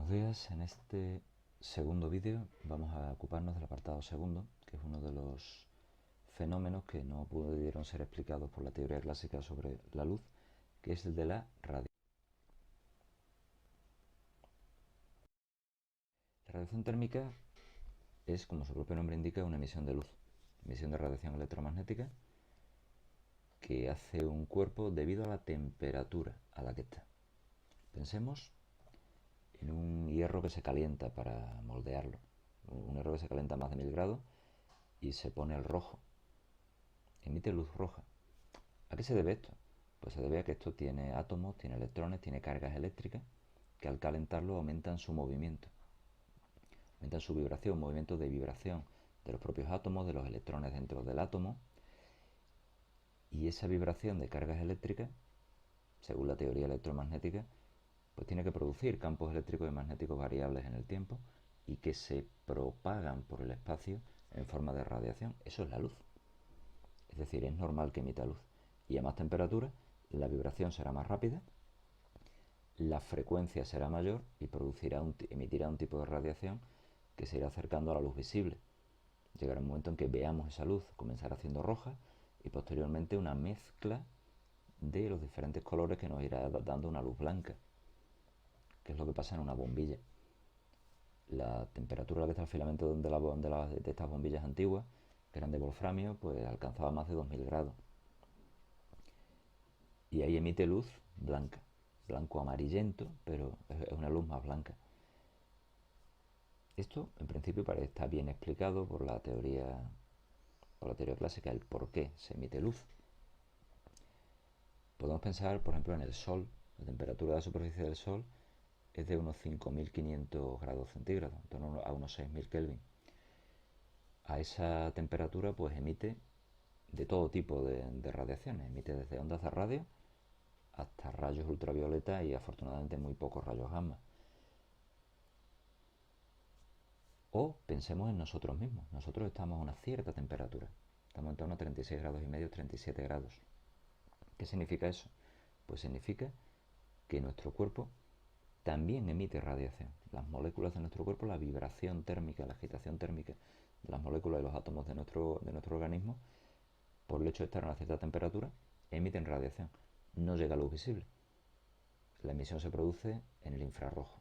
Buenos días, en este segundo vídeo vamos a ocuparnos del apartado segundo, que es uno de los fenómenos que no pudieron ser explicados por la teoría clásica sobre la luz, que es el de la radiación. La radiación térmica es, como su propio nombre indica, una emisión de luz, emisión de radiación electromagnética que hace un cuerpo debido a la temperatura a la que está. Pensemos en un hierro que se calienta para moldearlo, un hierro que se calienta a más de 1000 grados y se pone el rojo, emite luz roja. ¿A qué se debe esto? Pues se debe a que esto tiene átomos, tiene electrones, tiene cargas eléctricas que al calentarlo aumentan su movimiento, aumentan su vibración, movimiento de vibración de los propios átomos, de los electrones dentro del átomo, y esa vibración de cargas eléctricas, según la teoría electromagnética, pues tiene que producir campos eléctricos y magnéticos variables en el tiempo y que se propagan por el espacio en forma de radiación. Eso es la luz. Es decir, es normal que emita luz. Y a más temperatura, la vibración será más rápida, la frecuencia será mayor y emitirá un tipo de radiación que se irá acercando a la luz visible. Llegará un momento en que veamos esa luz comenzar haciendo roja y posteriormente una mezcla de los diferentes colores que nos irá dando una luz blanca, que es lo que pasa en una bombilla. La temperatura a la que está el filamento de estas bombillas antiguas, que eran de wolframio, pues alcanzaba más de 2000 grados. Y ahí emite luz blanca, blanco amarillento, pero es una luz más blanca. Esto, en principio, está bien explicado por la teoría clásica, el por qué se emite luz. Podemos pensar, por ejemplo, en el Sol. La temperatura de la superficie del Sol es de unos 5500 grados centígrados, en torno a unos 6000 Kelvin. A esa temperatura, pues emite de todo tipo de radiaciones. Emite desde ondas de radio hasta rayos ultravioleta y afortunadamente muy pocos rayos gamma. O pensemos en nosotros mismos. Nosotros estamos a una cierta temperatura. Estamos en torno a 36 grados y medio, 37 grados. ¿Qué significa eso? Pues significa que nuestro cuerpo también emite radiación. Las moléculas de nuestro cuerpo, la vibración térmica, la agitación térmica de las moléculas y los átomos de nuestro organismo, por el hecho de estar a una cierta temperatura, emiten radiación. No llega a luz visible. La emisión se produce en el infrarrojo.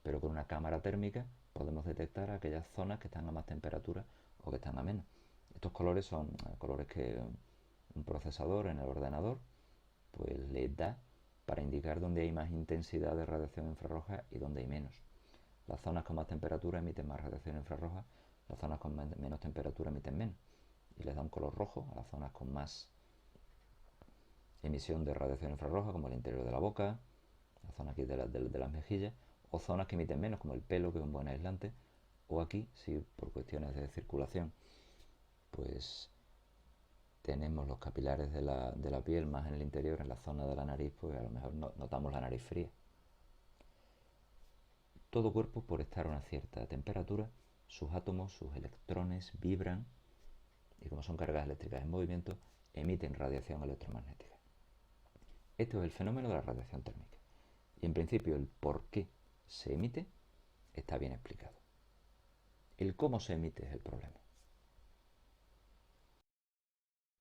Pero con una cámara térmica podemos detectar aquellas zonas que están a más temperatura o que están a menos. Estos colores son colores que un procesador en el ordenador pues le da para indicar dónde hay más intensidad de radiación infrarroja y dónde hay menos. Las zonas con más temperatura emiten más radiación infrarroja, las zonas con menos temperatura emiten menos. Y les da un color rojo a las zonas con más emisión de radiación infrarroja, como el interior de la boca, la zona aquí de las mejillas, o zonas que emiten menos, como el pelo, que es un buen aislante, o aquí, si por cuestiones de circulación, pues tenemos los capilares de la piel más en el interior, en la zona de la nariz, pues a lo mejor notamos la nariz fría. Todo cuerpo, por estar a una cierta temperatura, sus átomos, sus electrones vibran y como son cargas eléctricas en movimiento, emiten radiación electromagnética. Esto es el fenómeno de la radiación térmica. Y en principio el por qué se emite está bien explicado. El cómo se emite es el problema.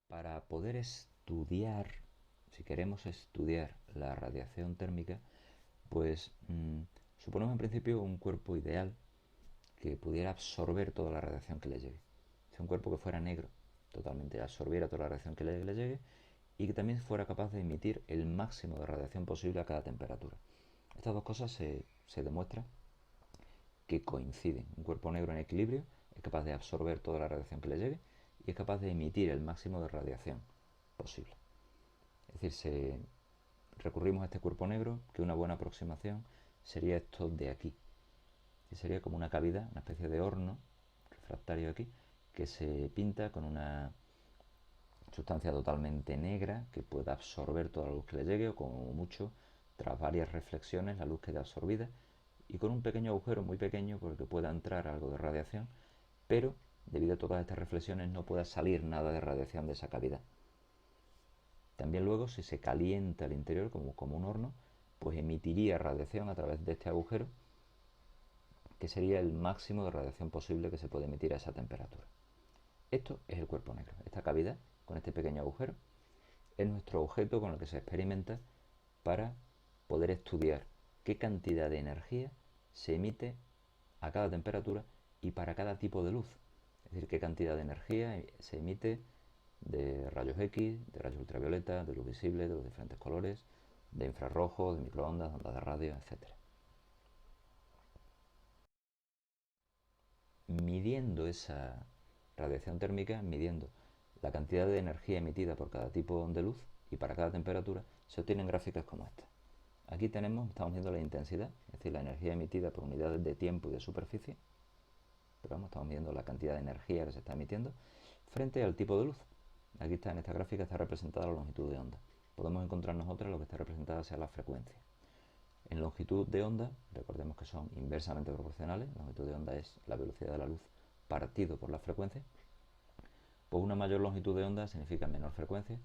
Para poder estudiar, si queremos estudiar la radiación térmica, pues suponemos en principio un cuerpo ideal que pudiera absorber toda la radiación que le llegue. Es un cuerpo que fuera negro, totalmente absorbiera toda la radiación que le llegue y que también fuera capaz de emitir el máximo de radiación posible a cada temperatura. Estas dos cosas se demuestra que coinciden. Un cuerpo negro en equilibrio es capaz de absorber toda la radiación que le llegue y es capaz de emitir el máximo de radiación posible. Es decir, recurrimos a este cuerpo negro, que una buena aproximación sería esto de aquí, que sería como una cavidad, una especie de horno refractario aquí, que se pinta con una sustancia totalmente negra que pueda absorber toda la luz que le llegue o como mucho, tras varias reflexiones, la luz queda absorbida y con un pequeño agujero muy pequeño por el que pueda entrar algo de radiación, pero debido a todas estas reflexiones no pueda salir nada de radiación de esa cavidad. También luego, si se calienta el interior como un horno, pues emitiría radiación a través de este agujero que sería el máximo de radiación posible que se puede emitir a esa temperatura. Esto es el cuerpo negro. Esta cavidad, con este pequeño agujero, es nuestro objeto con el que se experimenta para poder estudiar qué cantidad de energía se emite a cada temperatura y para cada tipo de luz. Es decir, qué cantidad de energía se emite de rayos X, de rayos ultravioleta, de luz visible, de los diferentes colores, de infrarrojos, de microondas, de ondas de radio, etc. Midiendo esa radiación térmica, midiendo la cantidad de energía emitida por cada tipo de luz y para cada temperatura, se obtienen gráficas como esta. Aquí estamos viendo la intensidad, es decir, la energía emitida por unidades de tiempo y de superficie, pero estamos viendo la cantidad de energía que se está emitiendo frente al tipo de luz. Aquí en esta gráfica está representada la longitud de onda. Podemos encontrarnos otra, lo que está representada sea la frecuencia. En longitud de onda, recordemos que son inversamente proporcionales, la longitud de onda es la velocidad de la luz partido por la frecuencia, pues una mayor longitud de onda significa menor frecuencia,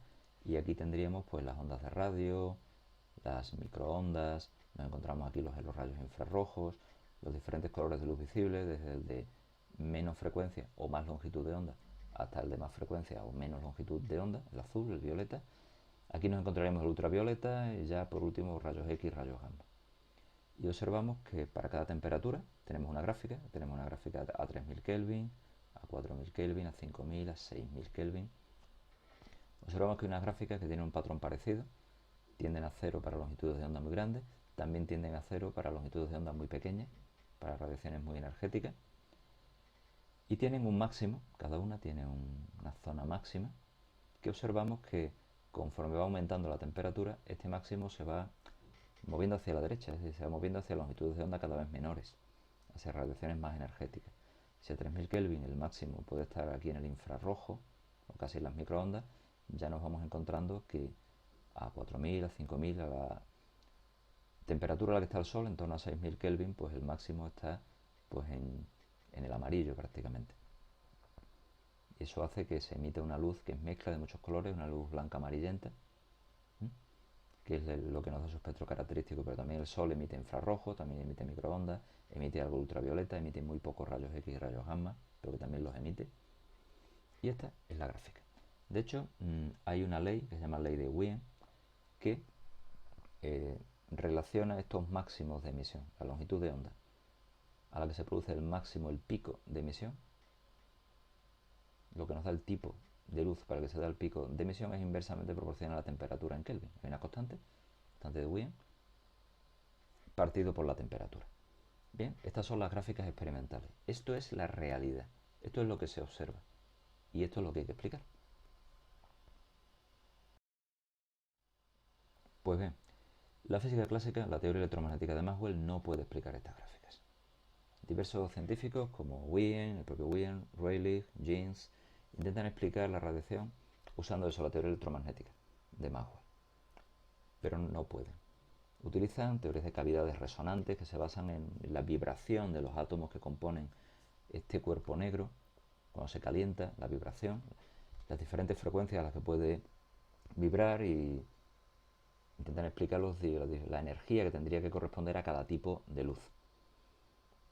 y aquí tendríamos pues las ondas de radio, las microondas, nos encontramos aquí los rayos infrarrojos, los diferentes colores de luz visible, desde el de menos frecuencia o más longitud de onda hasta el de más frecuencia o menos longitud de onda, el azul, el violeta. Aquí nos encontraremos el ultravioleta y ya por último rayos X, rayos gamma. Y observamos que para cada temperatura tenemos una gráfica a 3000 Kelvin, a 4000 Kelvin, a 5000, a 6000 Kelvin. Observamos que hay unas gráficas que tienen un patrón parecido, tienden a cero para longitudes de onda muy grandes, también tienden a cero para longitudes de onda muy pequeñas, para radiaciones muy energéticas, y tienen un máximo, cada una tiene una zona máxima, que observamos que conforme va aumentando la temperatura, este máximo se va moviendo hacia la derecha, es decir, se va moviendo hacia longitudes de onda cada vez menores, hacia radiaciones más energéticas. Si a 3000 Kelvin el máximo puede estar aquí en el infrarrojo, o casi en las microondas, ya nos vamos encontrando que a 4000, a 5000, a la temperatura a la que está el Sol, en torno a 6000 Kelvin, pues el máximo está pues en el amarillo prácticamente. Y eso hace que se emita una luz que es mezcla de muchos colores, una luz blanca amarillenta, que es lo que nos da su espectro característico, pero también el Sol emite infrarrojo, también emite microondas, emite algo ultravioleta, emite muy pocos rayos X y rayos gamma, pero que también los emite. Y esta es la gráfica. De hecho, hay una ley que se llama ley de Wien que relaciona estos máximos de emisión, la longitud de onda a la que se produce el máximo, el pico de emisión, lo que nos da el tipo de luz para que se da el pico de emisión es inversamente proporcional a la temperatura en Kelvin. Hay una constante de Wien, partido por la temperatura. Bien, estas son las gráficas experimentales. Esto es la realidad. Esto es lo que se observa. Y esto es lo que hay que explicar. Pues bien, la física clásica, la teoría electromagnética de Maxwell, no puede explicar estas gráficas. Diversos científicos como Wien, el propio Wien, Rayleigh, Jeans, intentan explicar la radiación usando eso, la teoría electromagnética de Maxwell. Pero no pueden. Utilizan teorías de cavidades resonantes que se basan en la vibración de los átomos que componen este cuerpo negro, cuando se calienta, la vibración, las diferentes frecuencias a las que puede vibrar, y intentan explicar la energía que tendría que corresponder a cada tipo de luz,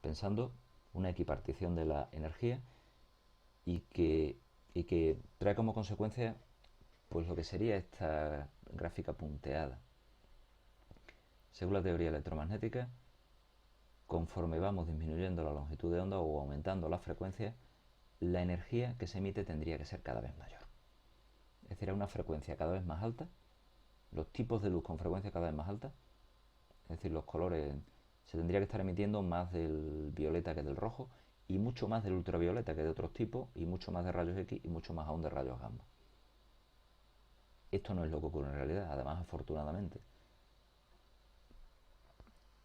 pensando una equipartición de la energía y que trae como consecuencia pues lo que sería esta gráfica punteada. Según la teoría electromagnética, conforme vamos disminuyendo la longitud de onda o aumentando la frecuencia, la energía que se emite tendría que ser cada vez mayor. Es decir, a una frecuencia cada vez más alta, los tipos de luz con frecuencia cada vez más alta, es decir, los colores, se tendría que estar emitiendo más del violeta que del rojo, y mucho más del ultravioleta que de otros tipos, y mucho más de rayos X y mucho más aún de rayos gamma. Esto no es lo que ocurre en realidad, además, afortunadamente.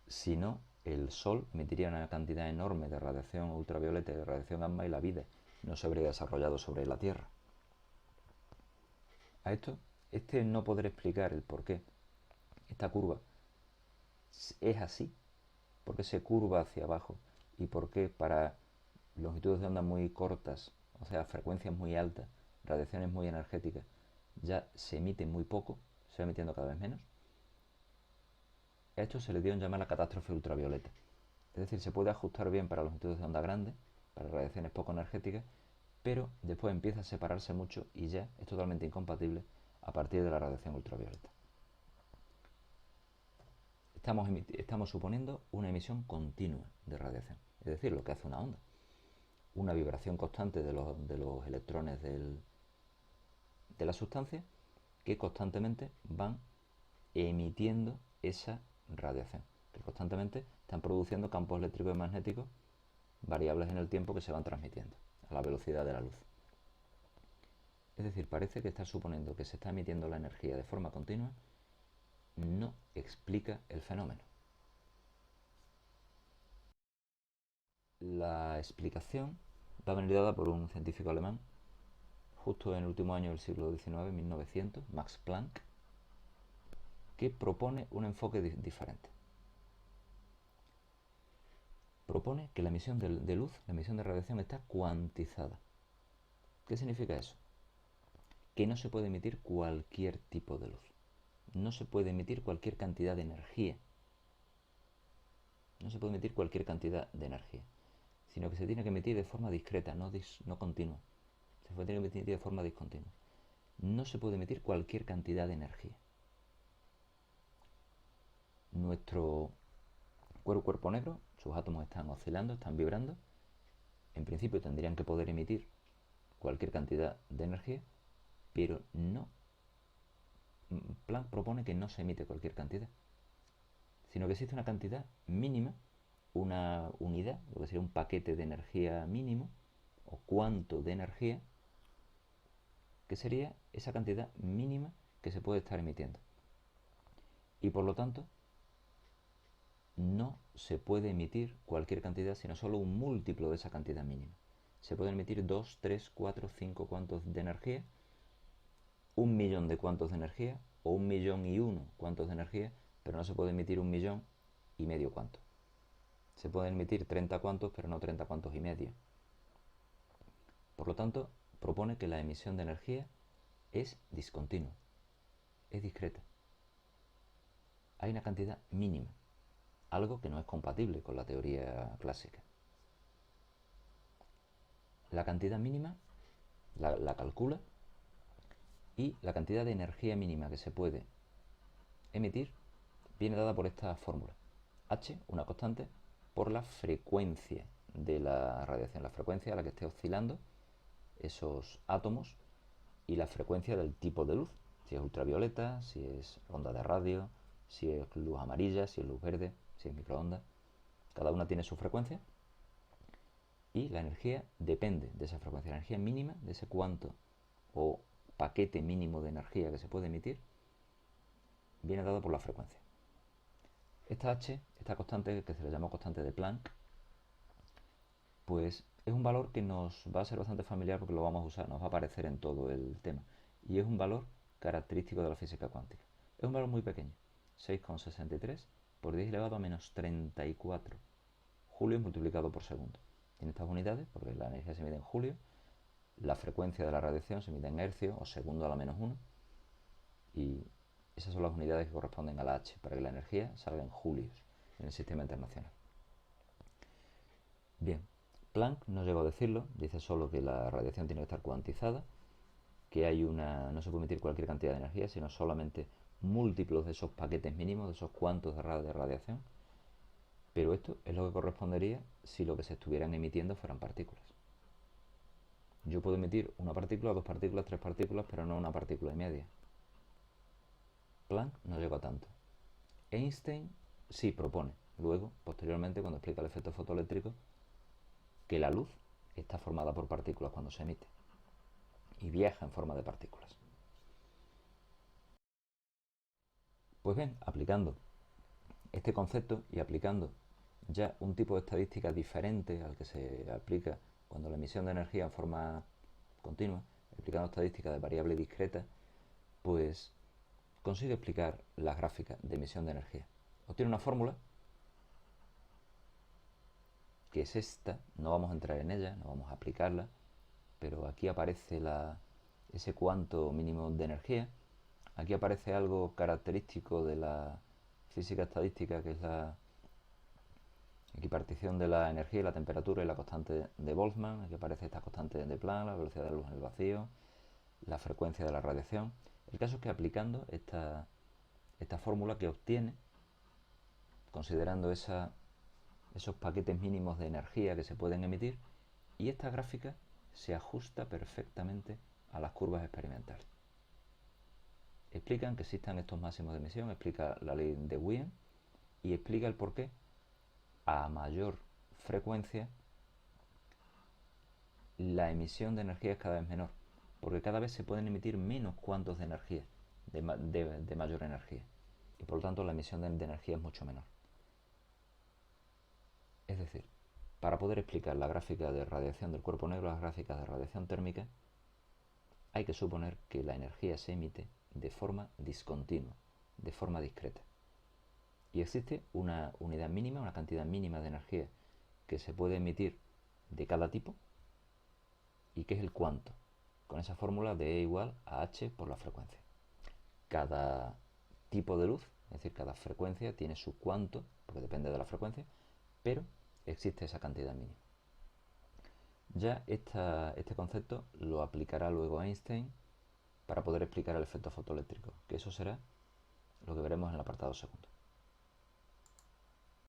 Si no, el Sol emitiría una cantidad enorme de radiación ultravioleta y de radiación gamma y la vida no se habría desarrollado sobre la Tierra. A esto, no poder explicar el por qué esta curva es así, por qué se curva hacia abajo y por qué para longitudes de onda muy cortas, o sea, frecuencias muy altas, radiaciones muy energéticas, ya se emite muy poco, se va emitiendo cada vez menos. A esto se le dio en llamar la catástrofe ultravioleta. Es decir, se puede ajustar bien para longitudes de onda grandes, para radiaciones poco energéticas, pero después empieza a separarse mucho y ya es totalmente incompatible a partir de la radiación ultravioleta. Estamos suponiendo una emisión continua de radiación, es decir, lo que hace una onda. Una vibración constante de los electrones de la sustancia que constantemente van emitiendo esa radiación, que constantemente están produciendo campos eléctricos y magnéticos variables en el tiempo que se van transmitiendo a la velocidad de la luz. Es decir, parece que está suponiendo que se está emitiendo la energía de forma continua no explica el fenómeno. La explicación va a venir dada por un científico alemán justo en el último año del siglo XIX, 1900, Max Planck, que propone un enfoque diferente. Propone que la emisión de luz, la emisión de radiación está cuantizada. ¿Qué significa eso? Que no se puede emitir cualquier tipo de luz. No se puede emitir cualquier cantidad de energía. No se puede emitir cualquier cantidad de energía, sino que se tiene que emitir de forma discreta, no continua. Se tiene que emitir de forma discontinua. No se puede emitir cualquier cantidad de energía. Nuestro cuerpo negro, sus átomos están oscilando, están vibrando. En principio tendrían que poder emitir cualquier cantidad de energía, pero no. Planck propone que no se emite cualquier cantidad, sino que existe una cantidad mínima, una unidad, lo que sería un paquete de energía mínimo, o cuánto de energía, que sería esa cantidad mínima que se puede estar emitiendo. Y por lo tanto, no se puede emitir cualquier cantidad, sino solo un múltiplo de esa cantidad mínima. Se pueden emitir 2, 3, 4, 5 cuantos de energía, 1.000.000 de cuantos de energía, o 1.000.001 cuantos de energía, pero no se puede emitir 1.500.000 cuantos. Se pueden emitir 30 cuantos, pero no 30 cuantos y medio. Por lo tanto, propone que la emisión de energía es discontinua, es discreta. Hay una cantidad mínima, algo que no es compatible con la teoría clásica. La cantidad mínima la calcula y la cantidad de energía mínima que se puede emitir viene dada por esta fórmula. H, una constante, por la frecuencia de la radiación, la frecuencia a la que esté oscilando esos átomos y la frecuencia del tipo de luz, si es ultravioleta, si es onda de radio, si es luz amarilla, si es luz verde, si es microondas. Cada una tiene su frecuencia y la energía depende de esa frecuencia. La energía mínima, de ese cuanto o paquete mínimo de energía que se puede emitir, viene dado por la frecuencia. Esta H, esta constante que se le llamó constante de Planck, pues es un valor que nos va a ser bastante familiar porque lo vamos a usar, nos va a aparecer en todo el tema. Y es un valor característico de la física cuántica. Es un valor muy pequeño, 6,63 por 10 elevado a menos 34 julios multiplicado por segundo. Tiene estas unidades porque la energía se mide en julio, la frecuencia de la radiación se mide en hercios o segundo a la menos 1 y esas son las unidades que corresponden a la H para que la energía salga en julios en el sistema internacional. Bien, Planck no llegó a decirlo, dice solo que la radiación tiene que estar cuantizada, que no se puede emitir cualquier cantidad de energía, sino solamente múltiplos de esos paquetes mínimos, de esos cuantos de radiación. Pero esto es lo que correspondería si lo que se estuvieran emitiendo fueran partículas. Yo puedo emitir una partícula, dos partículas, tres partículas, pero no una partícula y media. Planck no llegó a tanto. Einstein sí propone, luego, posteriormente, cuando explica el efecto fotoeléctrico, que la luz está formada por partículas cuando se emite y viaja en forma de partículas. Pues bien, aplicando este concepto y aplicando ya un tipo de estadística diferente al que se aplica cuando la emisión de energía en forma continua, aplicando estadística de variable discreta, pues consigue explicar las gráficas de emisión de energía. Obtiene una fórmula que es esta, no vamos a entrar en ella, no vamos a aplicarla, pero aquí aparece ese cuánto mínimo de energía. Aquí aparece algo característico de la física estadística, que es aquí repartición de la energía y la temperatura y la constante de Boltzmann, aquí aparece esta constante de Planck, la velocidad de la luz en el vacío, la frecuencia de la radiación. El caso es que aplicando esta fórmula que obtiene, considerando esos paquetes mínimos de energía que se pueden emitir, y esta gráfica se ajusta perfectamente a las curvas experimentales. Explican que existan estos máximos de emisión, explica la ley de Wien y explica el porqué a mayor frecuencia la emisión de energía es cada vez menor, porque cada vez se pueden emitir menos cuantos de energía, de mayor energía, y por lo tanto la emisión de energía es mucho menor. Es decir, para poder explicar la gráfica de radiación del cuerpo negro, las gráficas de radiación térmica, hay que suponer que la energía se emite de forma discontinua, de forma discreta. Y existe una unidad mínima, una cantidad mínima de energía que se puede emitir de cada tipo y que es el cuanto, con esa fórmula de E igual a H por la frecuencia. Cada tipo de luz, es decir, cada frecuencia tiene su cuanto, porque depende de la frecuencia, pero existe esa cantidad mínima. Ya este concepto lo aplicará luego Einstein para poder explicar el efecto fotoeléctrico, que eso será lo que veremos en el apartado segundo.